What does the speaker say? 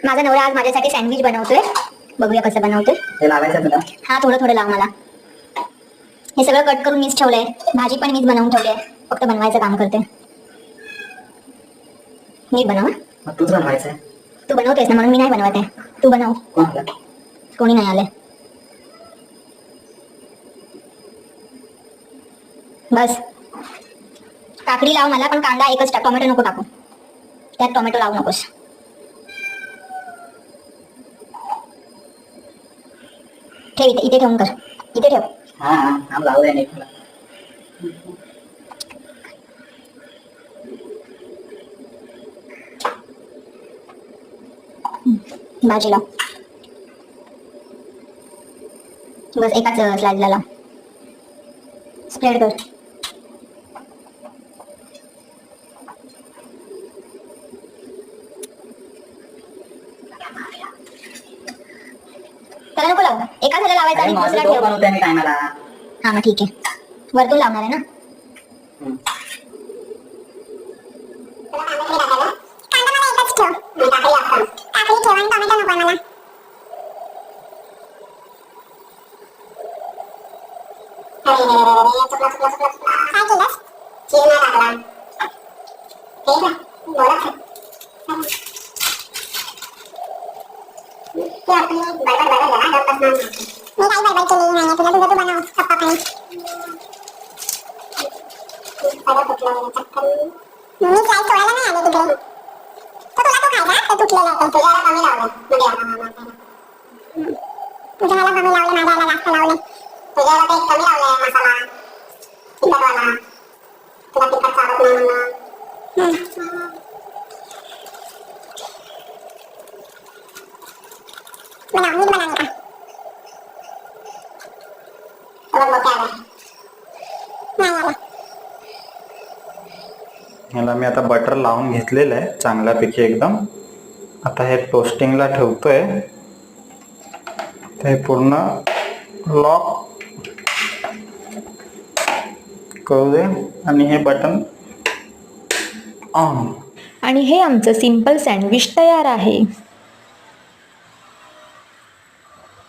माझा नवरा आज माझ्यासाठी सँडविच बनवतोय. बघूया कसं बनवतोय. हे लावायचं तुला? हा, थोडं थोडं लाव मला. हे सगळं कट करून मीच ठेवलंय. भाजी पण मीच बनवून ठेवली आहे. फक्त बनवायचं काम करते. नीट बनव. मग तूच बनवायचंय. तू बनवतेस ना, म्हणून मी नाही बनवत आहे. तू बनव. कोण आलं? कोणी नाही आले. बस. काकडी लाव मला, पण कांदा एकच टाक. टोमॅटो नको टाकू. त्यात टोमॅटो लावू नकोस. ठेव इथे, इथे ठेवून कर. इथे ठेव. हा हा, लावू दे. नाही भाजी लाव. बस एकाच स्लाइडला लाव. स्प्रेड कर. त्याला नको लावू. एका झाला लावायचा आणि दुसरा ठेव. बनवते मी टायमाला. हा मग ठीक आहे. वरतून लावणार आहे ना. ह्याला मी आता बटर लावून घेतलेलं आहे चांगल्यापैकी एकदम. आता हे टोस्टिंगला ठेवतोय. ते पूर्ण लॉक करू दे आणि हे बटन ऑन. आणि हे आमचं सिंपल सँडविच तयार आहे.